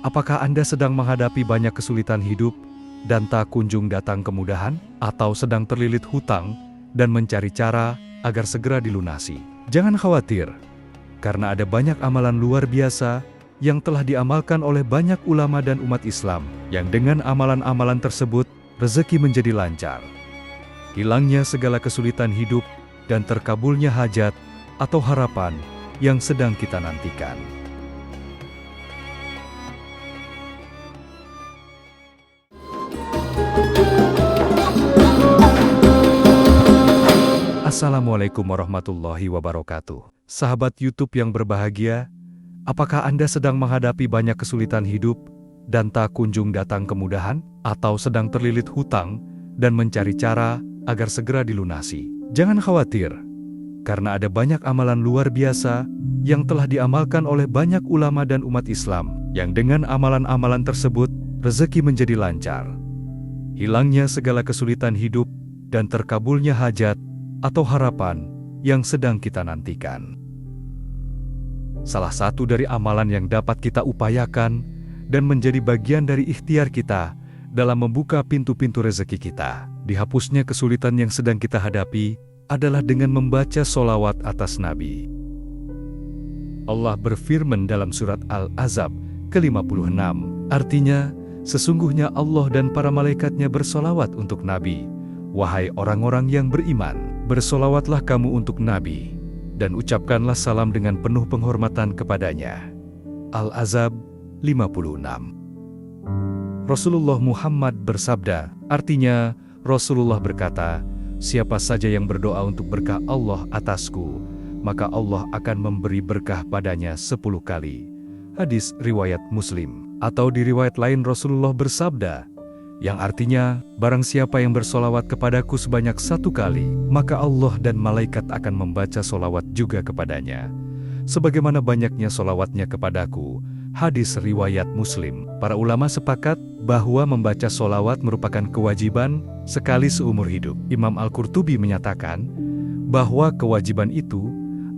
Apakah Anda sedang menghadapi banyak kesulitan hidup dan tak kunjung datang kemudahan? Atau sedang terlilit hutang dan mencari cara agar segera dilunasi? Jangan khawatir, karena ada banyak amalan luar biasa yang telah diamalkan oleh banyak ulama dan umat Islam, yang dengan amalan-amalan tersebut, rezeki menjadi lancar. Hilangnya segala kesulitan hidup dan terkabulnya hajat atau harapan yang sedang kita nantikan. Assalamualaikum warahmatullahi wabarakatuh. Sahabat YouTube yang berbahagia, apakah Anda sedang menghadapi banyak kesulitan hidup dan tak kunjung datang kemudahan? Atau sedang terlilit hutang dan mencari cara agar segera dilunasi? Jangan khawatir, karena ada banyak amalan luar biasa yang telah diamalkan oleh banyak ulama dan umat Islam, yang dengan amalan-amalan tersebut, rezeki menjadi lancar. Hilangnya segala kesulitan hidup dan terkabulnya hajat atau harapan yang sedang kita nantikan. Salah satu dari amalan yang dapat kita upayakan dan menjadi bagian dari ikhtiar kita dalam membuka pintu-pintu rezeki kita, dihapusnya kesulitan yang sedang kita hadapi, adalah dengan membaca sholawat atas Nabi. Allah berfirman dalam surat Al-Ahzab ke-56, artinya, sesungguhnya Allah dan para malaikatnya bersolawat untuk Nabi. Wahai orang-orang yang beriman, bersolawatlah kamu untuk Nabi, dan ucapkanlah salam dengan penuh penghormatan kepadanya. Al-Ahzab 56. Rasulullah Muhammad bersabda, artinya, Rasulullah berkata, siapa saja yang berdoa untuk berkah Allah atasku, maka Allah akan memberi berkah padanya 10 kali. Hadis riwayat Muslim. Atau di riwayat lain Rasulullah bersabda, yang artinya, barang siapa yang bersolawat kepadaku sebanyak 1 kali, maka Allah dan malaikat akan membaca solawat juga kepadanya, sebagaimana banyaknya solawatnya kepadaku. Hadis riwayat Muslim. Para ulama sepakat bahwa membaca solawat merupakan kewajiban sekali seumur hidup. Imam Al-Qurtubi menyatakan bahwa kewajiban itu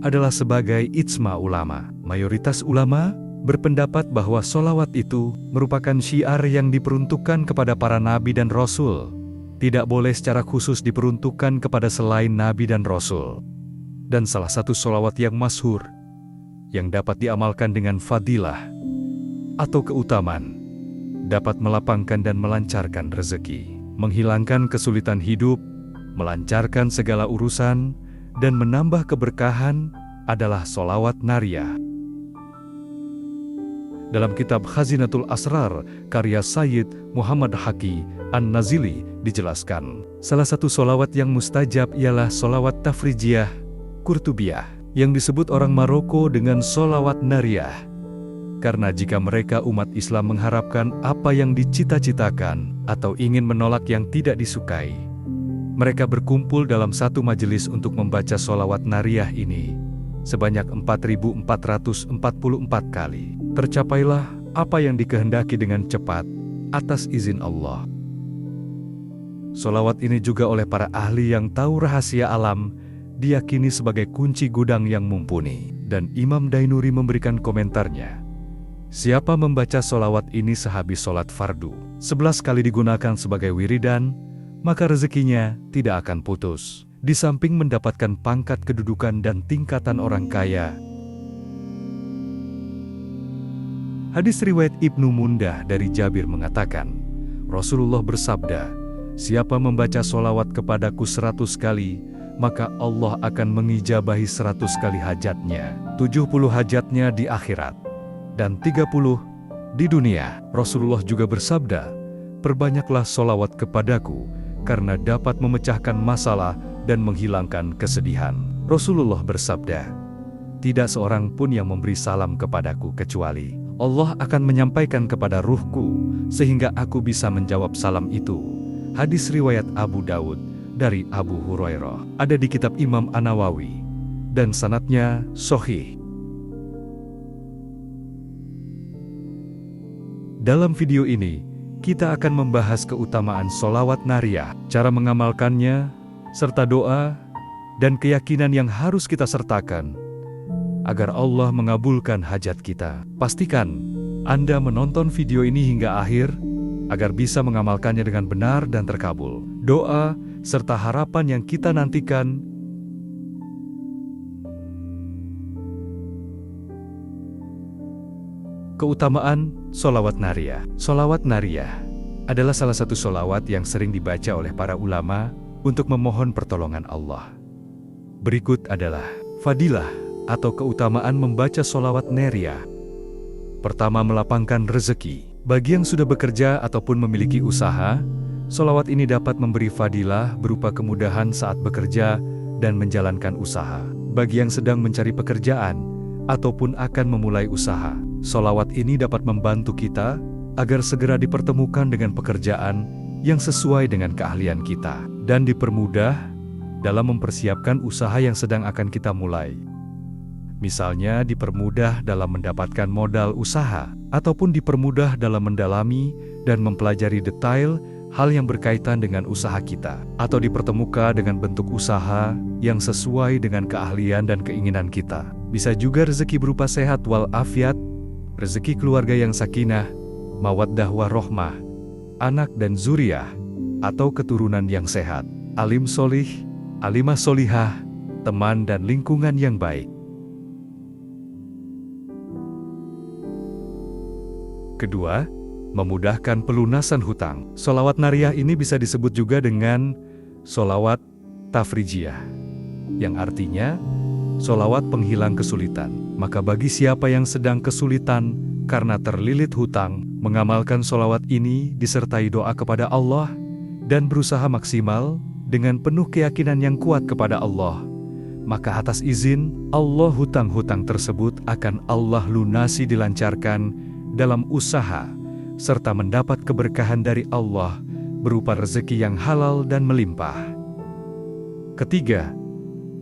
adalah sebagai ijma ulama. Mayoritas ulama berpendapat bahwa solawat itu merupakan syiar yang diperuntukkan kepada para nabi dan rasul. Tidak boleh secara khusus diperuntukkan kepada selain nabi dan rasul. Dan salah satu solawat yang masyhur, yang dapat diamalkan dengan fadilah atau keutamaan, dapat melapangkan dan melancarkan rezeki, menghilangkan kesulitan hidup, melancarkan segala urusan, dan menambah keberkahan adalah solawat nariyah. Dalam kitab Khazinatul Asrar, karya Sayyid Muhammad Haqi An-Nazili dijelaskan, salah satu solawat yang mustajab ialah solawat tafrijiyah Qurtubiyah, yang disebut orang Maroko dengan solawat nariyah. Karena jika mereka umat Islam mengharapkan apa yang dicita-citakan atau ingin menolak yang tidak disukai, mereka berkumpul dalam satu majelis untuk membaca solawat nariyah ini sebanyak 4.444 kali. Tercapailah apa yang dikehendaki dengan cepat atas izin Allah. Solawat ini juga oleh para ahli yang tahu rahasia alam diyakini sebagai kunci gudang yang mumpuni. Dan Imam Dainuri memberikan komentarnya, siapa membaca solawat ini sehabis sholat fardu, 11 kali digunakan sebagai wiridan, maka rezekinya tidak akan putus. Di samping mendapatkan pangkat kedudukan dan tingkatan orang kaya. Hadis riwayat Ibnu Mundah dari Jabir mengatakan, Rasulullah bersabda, siapa membaca solawat kepadaku 100 kali, maka Allah akan mengijabahi 100 kali hajatnya, 70 hajatnya di akhirat, dan 30 di dunia. Rasulullah juga bersabda, perbanyaklah solawat kepadaku, karena dapat memecahkan masalah dan menghilangkan kesedihan. Rasulullah bersabda, tidak seorang pun yang memberi salam kepadaku kecuali Allah akan menyampaikan kepada ruhku, sehingga aku bisa menjawab salam itu. Hadis riwayat Abu Daud dari Abu Hurairah, ada di kitab Imam An-Nawawi, dan sanadnya sahih. Dalam video ini, kita akan membahas keutamaan solawat nariyah, cara mengamalkannya, serta doa dan keyakinan yang harus kita sertakan agar Allah mengabulkan hajat kita. Pastikan Anda menonton video ini hingga akhir, agar bisa mengamalkannya dengan benar dan terkabul. Doa, serta harapan yang kita nantikan. Keutamaan sholawat nariyah. Sholawat nariyah adalah salah satu sholawat yang sering dibaca oleh para ulama untuk memohon pertolongan Allah. Berikut adalah fadilah atau keutamaan membaca sholawat nariyah. Pertama, melapangkan rezeki. Bagi yang sudah bekerja ataupun memiliki usaha, sholawat ini dapat memberi fadilah berupa kemudahan saat bekerja dan menjalankan usaha. Bagi yang sedang mencari pekerjaan ataupun akan memulai usaha, sholawat ini dapat membantu kita agar segera dipertemukan dengan pekerjaan yang sesuai dengan keahlian kita dan dipermudah dalam mempersiapkan usaha yang sedang akan kita mulai. Misalnya dipermudah dalam mendapatkan modal usaha, ataupun dipermudah dalam mendalami dan mempelajari detail hal yang berkaitan dengan usaha kita, atau dipertemukan dengan bentuk usaha yang sesuai dengan keahlian dan keinginan kita. Bisa juga rezeki berupa sehat walafiat, rezeki keluarga yang sakinah, mawaddah warohmah, anak dan zuriyah, atau keturunan yang sehat, alim solih, alimah solihah, teman dan lingkungan yang baik. Kedua, memudahkan pelunasan hutang. Sholawat nariyah ini bisa disebut juga dengan sholawat tafrijiyah, yang artinya sholawat penghilang kesulitan. Maka bagi siapa yang sedang kesulitan karena terlilit hutang, mengamalkan sholawat ini disertai doa kepada Allah dan berusaha maksimal dengan penuh keyakinan yang kuat kepada Allah, maka atas izin Allah hutang-hutang tersebut akan Allah lunasi, dilancarkan dalam usaha, serta mendapat keberkahan dari Allah berupa rezeki yang halal dan melimpah. Ketiga,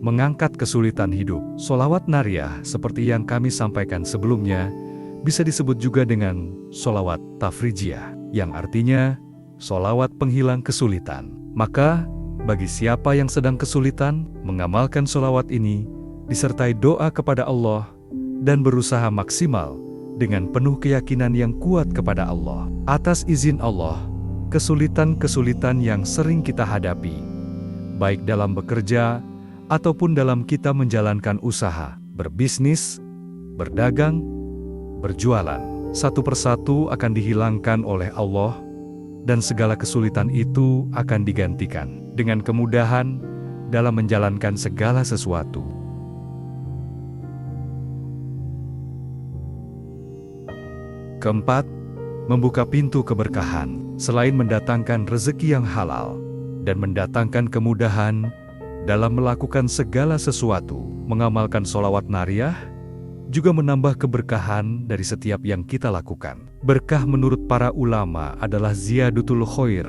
mengangkat kesulitan hidup. Sholawat nariyah seperti yang kami sampaikan sebelumnya bisa disebut juga dengan sholawat tafrijiyah, yang artinya sholawat penghilang kesulitan. Maka bagi siapa yang sedang kesulitan, mengamalkan sholawat ini disertai doa kepada Allah dan berusaha maksimal dengan penuh keyakinan yang kuat kepada Allah. Atas izin Allah, kesulitan-kesulitan yang sering kita hadapi, baik dalam bekerja ataupun dalam kita menjalankan usaha, berbisnis, berdagang, berjualan, satu persatu akan dihilangkan oleh Allah, dan segala kesulitan itu akan digantikan dengan kemudahan dalam menjalankan segala sesuatu. Keempat, membuka pintu keberkahan. Selain mendatangkan rezeki yang halal dan mendatangkan kemudahan dalam melakukan segala sesuatu, mengamalkan sholawat nariyah juga menambah keberkahan dari setiap yang kita lakukan. Berkah menurut para ulama adalah ziyadutul khair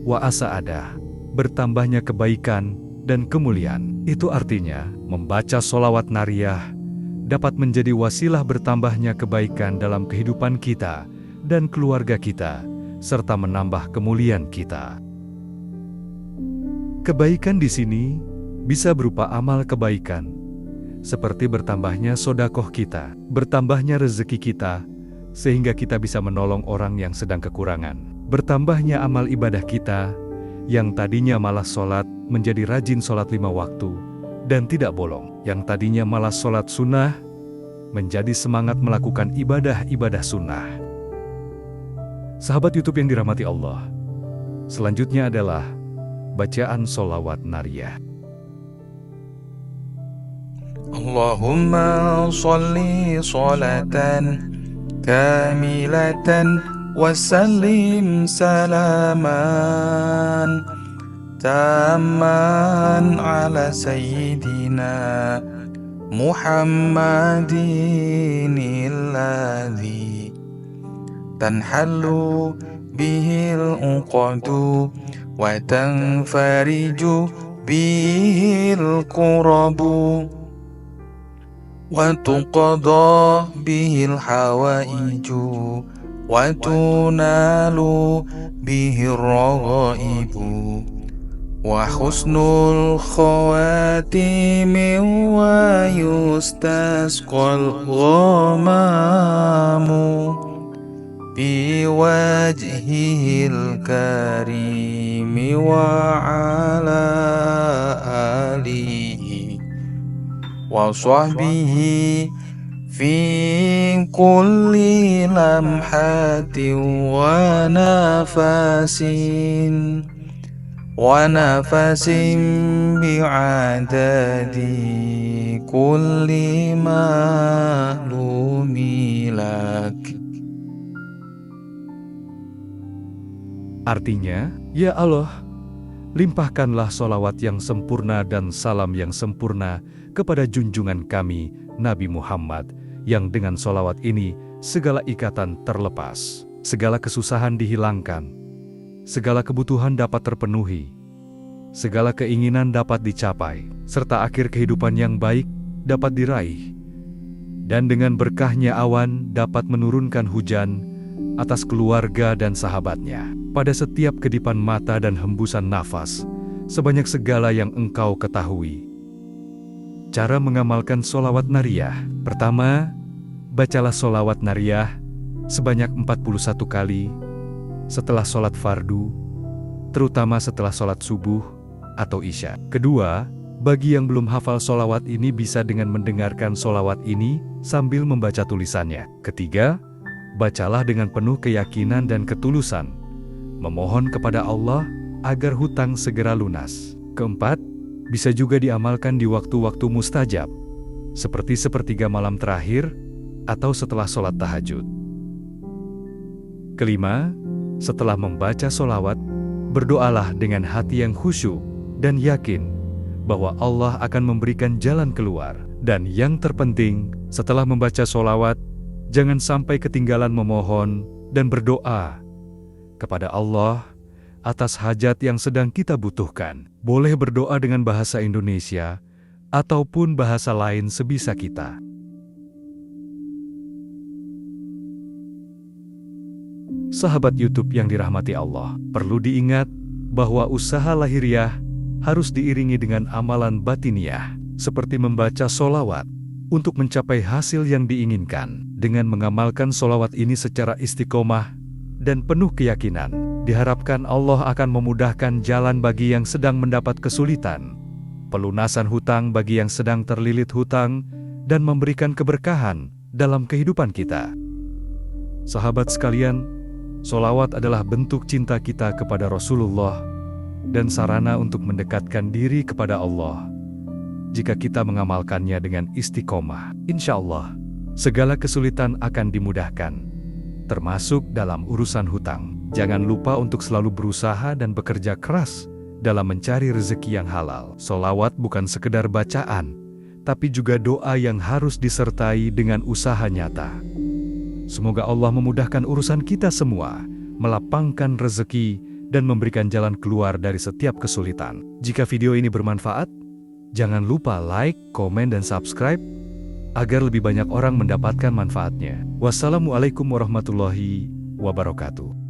wa asa'adah, bertambahnya kebaikan dan kemuliaan. Itu artinya membaca sholawat nariyah dapat menjadi wasilah bertambahnya kebaikan dalam kehidupan kita dan keluarga kita, serta menambah kemuliaan kita. Kebaikan di sini bisa berupa amal kebaikan, seperti bertambahnya sedekah kita, bertambahnya rezeki kita, sehingga kita bisa menolong orang yang sedang kekurangan. Bertambahnya amal ibadah kita, yang tadinya malas sholat menjadi rajin sholat 5 waktu, dan tidak bolong. Yang tadinya malas sholat sunnah, menjadi semangat melakukan ibadah-ibadah sunnah. Sahabat YouTube yang dirahmati Allah, selanjutnya adalah bacaan sholawat nariyah. Allahumma sholli sholatan kamilatan wa sallim salaman tamman ala sayyidina Muhammadin alladhi tanhallu bihil uqadu wa tanfariju bihil qurabu wa tuqada bihil hawaiju wa tunalu bihil raghaibu wa husnul khawatimi wa yustasqal ghamamu بوجهه الكريم وعلى آله وصحبه في كل لمحة ونفس بعدد كل معلوم لك. Artinya, ya Allah, limpahkanlah sholawat yang sempurna dan salam yang sempurna kepada junjungan kami, Nabi Muhammad, yang dengan sholawat ini segala ikatan terlepas, segala kesusahan dihilangkan, segala kebutuhan dapat terpenuhi, segala keinginan dapat dicapai, serta akhir kehidupan yang baik dapat diraih. Dan dengan berkahnya awan dapat menurunkan hujan atas keluarga dan sahabatnya, pada setiap kedipan mata dan hembusan nafas, sebanyak segala yang engkau ketahui. Cara mengamalkan sholawat nariyah. Pertama, bacalah sholawat nariyah sebanyak 41 kali setelah sholat fardu, terutama setelah sholat subuh atau isya. Kedua, bagi yang belum hafal sholawat ini bisa dengan mendengarkan sholawat ini sambil membaca tulisannya. Ketiga, bacalah dengan penuh keyakinan dan ketulusan, memohon kepada Allah agar hutang segera lunas. Keempat, bisa juga diamalkan di waktu-waktu mustajab, seperti sepertiga malam terakhir atau setelah sholat tahajud. Kelima, setelah membaca sholawat, berdoalah dengan hati yang khusyuk dan yakin bahwa Allah akan memberikan jalan keluar. Dan yang terpenting, setelah membaca sholawat, jangan sampai ketinggalan memohon dan berdoa kepada Allah atas hajat yang sedang kita butuhkan. Boleh berdoa dengan bahasa Indonesia ataupun bahasa lain sebisa kita. Sahabat YouTube yang dirahmati Allah, perlu diingat bahwa usaha lahiriah harus diiringi dengan amalan batiniah, seperti membaca sholawat untuk mencapai hasil yang diinginkan. Dengan mengamalkan sholawat ini secara istiqomah dan penuh keyakinan, diharapkan Allah akan memudahkan jalan bagi yang sedang mendapat kesulitan, pelunasan hutang bagi yang sedang terlilit hutang, dan memberikan keberkahan dalam kehidupan kita. Sahabat sekalian, sholawat adalah bentuk cinta kita kepada Rasulullah dan sarana untuk mendekatkan diri kepada Allah. Jika kita mengamalkannya dengan istiqomah, insya Allah, segala kesulitan akan dimudahkan, termasuk dalam urusan hutang. Jangan lupa untuk selalu berusaha dan bekerja keras dalam mencari rezeki yang halal. Sholawat bukan sekedar bacaan, tapi juga doa yang harus disertai dengan usaha nyata. Semoga Allah memudahkan urusan kita semua, melapangkan rezeki, dan memberikan jalan keluar dari setiap kesulitan. Jika video ini bermanfaat, jangan lupa like, komen, dan subscribe agar lebih banyak orang mendapatkan manfaatnya. Wassalamualaikum warahmatullahi wabarakatuh.